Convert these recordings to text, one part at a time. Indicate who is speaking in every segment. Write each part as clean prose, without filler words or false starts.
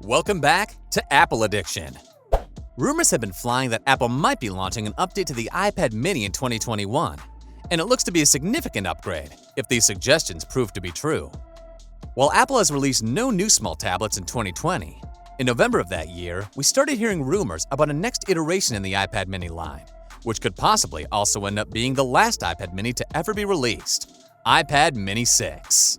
Speaker 1: Welcome back to Apple Addiction. Rumors have been flying that Apple might be launching an update to the iPad mini in 2021, and it looks to be a significant upgrade if these suggestions prove to be true. While Apple has released no new small tablets in 2020, in November of that year, we started hearing rumors about a next iteration in the iPad mini line, which could possibly also end up being the last iPad mini to ever be released, iPad mini 6.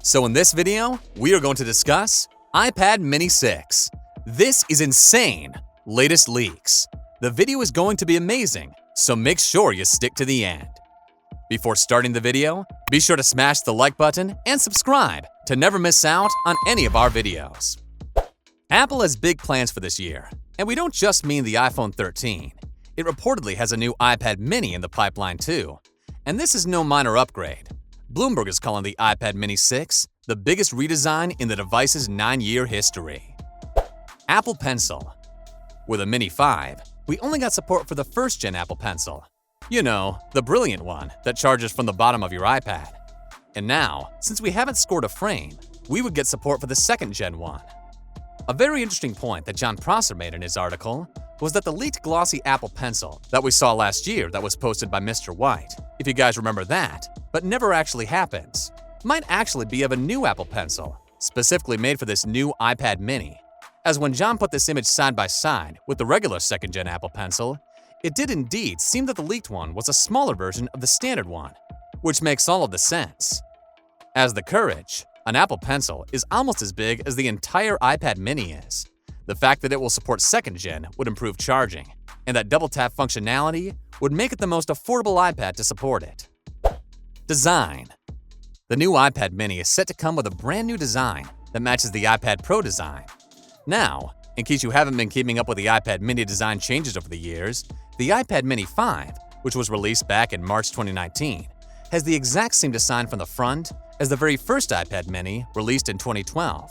Speaker 1: So in this video, we are going to discuss iPad mini 6. This is insane! Latest leaks. The video is going to be amazing, so make sure you stick to the end. Before starting the video, be sure to smash the like button and subscribe to never miss out on any of our videos. Apple has big plans for this year, and we don't just mean the iPhone 13. It reportedly has a new iPad mini in the pipeline too, and this is no minor upgrade. Bloomberg is calling the iPad mini 6 the biggest redesign in the device's 9-year history. Apple Pencil. With a Mini 5, we only got support for the first-gen Apple Pencil. You know, the brilliant one that charges from the bottom of your iPad. And now, since we haven't scored a frame, we would get support for the second-gen one. A very interesting point that Jon Prosser made in his article was that the leaked glossy Apple Pencil that we saw last year that was posted by Mr. White, if you guys remember that, but never actually happens, might actually be of a new Apple Pencil, specifically made for this new iPad mini. As when Jon put this image side by side with the regular second-gen Apple Pencil, it did indeed seem that the leaked one was a smaller version of the standard one, which makes all of the sense. As the Courage, an Apple Pencil is almost as big as the entire iPad mini is. The fact that it will support second-gen would improve charging, and that double-tap functionality would make it the most affordable iPad to support it. Design. The new iPad mini is set to come with a brand new design that matches the iPad Pro design. Now, in case you haven't been keeping up with the iPad mini design changes over the years, the iPad mini 5, which was released back in March 2019, has the exact same design from the front as the very first iPad mini released in 2012.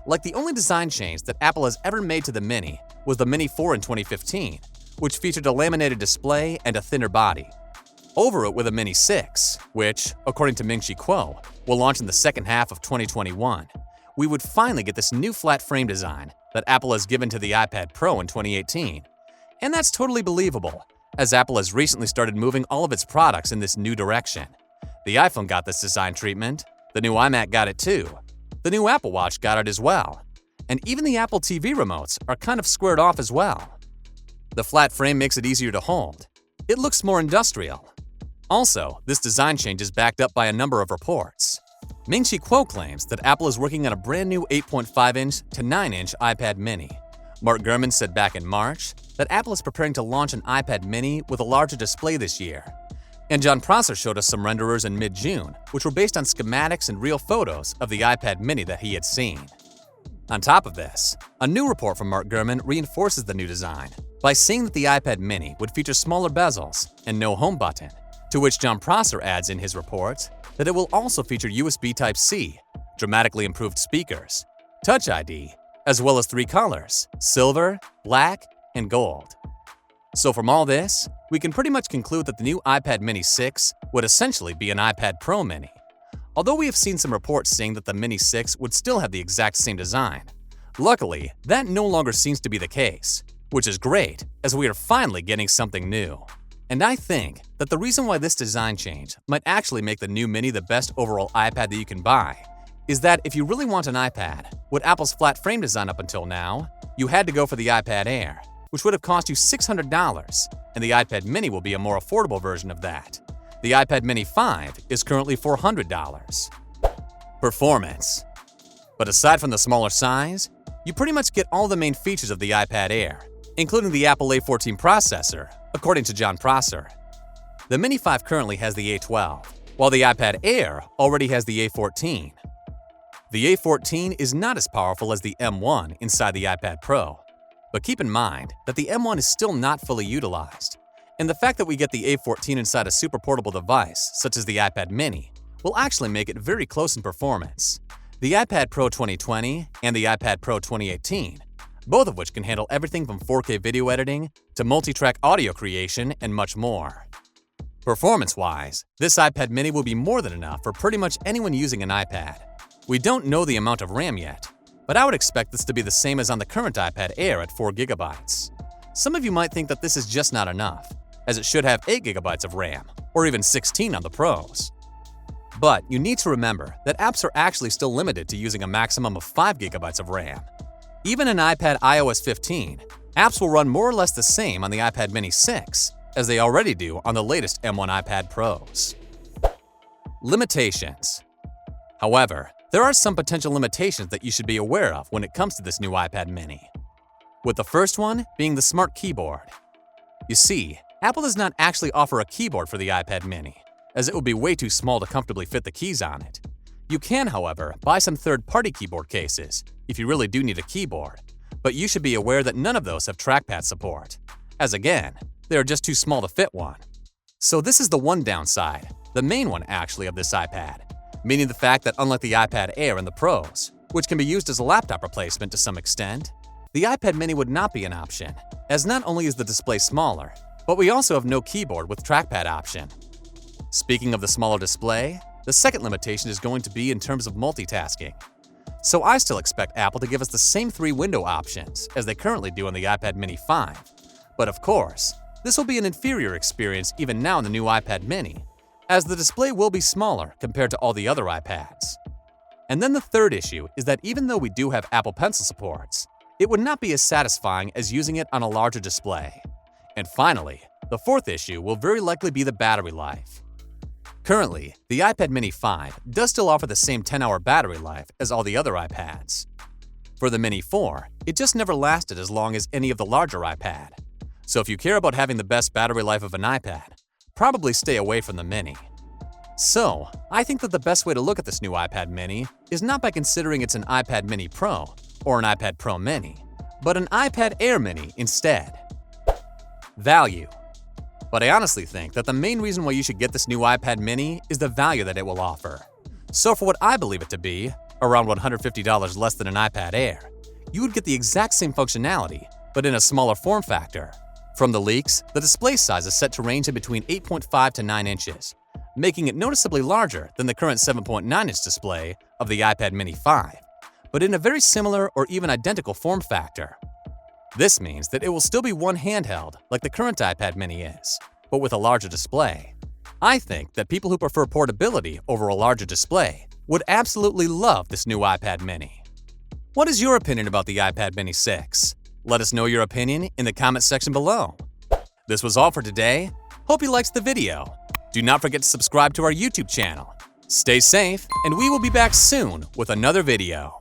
Speaker 1: Like the only design change that Apple has ever made to the mini was the Mini 4 in 2015, which featured a laminated display and a thinner body. Over it with a Mini 6, which, according to Ming-Chi Kuo, will launch in the second half of 2021. We would finally get this new flat frame design that Apple has given to the iPad Pro in 2018. And that's totally believable, as Apple has recently started moving all of its products in this new direction. The iPhone got this design treatment, the new iMac got it too, the new Apple Watch got it as well, and even the Apple TV remotes are kind of squared off as well. The flat frame makes it easier to hold. It looks more industrial. Also, this design change is backed up by a number of reports. Ming-Chi Kuo claims that Apple is working on a brand new 8.5-inch to 9-inch iPad mini. Mark Gurman said back in March that Apple is preparing to launch an iPad mini with a larger display this year. And Jon Prosser showed us some renderers in mid-June, which were based on schematics and real photos of the iPad mini that he had seen. On top of this, a new report from Mark Gurman reinforces the new design by saying that the iPad mini would feature smaller bezels and no home button, to which Jon Prosser adds in his report that it will also feature USB Type-C, dramatically improved speakers, Touch ID, as well as 3 colors, silver, black, and gold. So from all this, we can pretty much conclude that the new iPad mini 6 would essentially be an iPad Pro mini. Although we have seen some reports saying that the mini 6 would still have the exact same design. Luckily, that no longer seems to be the case, which is great as we are finally getting something new. And I think that the reason why this design change might actually make the new Mini the best overall iPad that you can buy is that if you really want an iPad, with Apple's flat frame design up until now, you had to go for the iPad Air, which would have cost you $600, and the iPad Mini will be a more affordable version of that. The iPad Mini 5 is currently $400. Performance. But aside from the smaller size, you pretty much get all the main features of the iPad Air, including the Apple A14 processor, according to Jon Prosser. The Mini 5 currently has the A12, while the iPad Air already has the A14. The A14 is not as powerful as the M1 inside the iPad Pro, but keep in mind that the M1 is still not fully utilized, and the fact that we get the A14 inside a super portable device, such as the iPad mini, will actually make it very close in performance. The iPad Pro 2020 and the iPad Pro 2018, both of which can handle everything from 4K video editing to multi-track audio creation and much more. Performance-wise, this iPad mini will be more than enough for pretty much anyone using an iPad. We don't know the amount of RAM yet, but I would expect this to be the same as on the current iPad Air at 4 GB. Some of you might think that this is just not enough, as it should have 8 GB of RAM, or even 16 on the Pros. But you need to remember that apps are actually still limited to using a maximum of 5 GB of RAM. Even in iPad iOS 15, apps will run more or less the same on the iPad mini 6 as they already do on the latest M1 iPad Pros. Limitations. However, there are some potential limitations that you should be aware of when it comes to this new iPad mini. With the first one being the smart keyboard. You see, Apple does not actually offer a keyboard for the iPad mini, as it would be way too small to comfortably fit the keys on it. You can, however, buy some third-party keyboard cases if you really do need a keyboard, but you should be aware that none of those have trackpad support, as again, they are just too small to fit one. So this is the one downside, the main one actually, of this iPad, meaning the fact that unlike the iPad Air and the Pros, which can be used as a laptop replacement to some extent, the iPad mini would not be an option, as not only is the display smaller, but we also have no keyboard with trackpad option. Speaking of the smaller display, the second limitation is going to be in terms of multitasking. So I still expect Apple to give us the same 3 window options as they currently do on the iPad mini 5. But of course, this will be an inferior experience even now in the new iPad mini, as the display will be smaller compared to all the other iPads. And then the third issue is that even though we do have Apple Pencil supports, it would not be as satisfying as using it on a larger display. And finally, the fourth issue will very likely be the battery life. Currently, the iPad mini 5 does still offer the same 10-hour battery life as all the other iPads. For the mini 4, it just never lasted as long as any of the larger iPad. So if you care about having the best battery life of an iPad, probably stay away from the mini. So, I think that the best way to look at this new iPad mini is not by considering it's an iPad mini Pro or an iPad Pro mini, but an iPad Air mini instead. Value. But I honestly think that the main reason why you should get this new iPad mini is the value that it will offer. So for what I believe it to be, around $150 less than an iPad Air, you would get the exact same functionality, but in a smaller form factor. From the leaks, the display size is set to range in between 8.5 to 9 inches, making it noticeably larger than the current 7.9-inch display of the iPad mini 5, but in a very similar or even identical form factor. This means that it will still be one handheld like the current iPad mini is, but with a larger display. I think that people who prefer portability over a larger display would absolutely love this new iPad mini. What is your opinion about the iPad mini 6? Let us know your opinion in the comment section below. This was all for today. Hope you liked the video. Do not forget to subscribe to our YouTube channel. Stay safe, and we will be back soon with another video.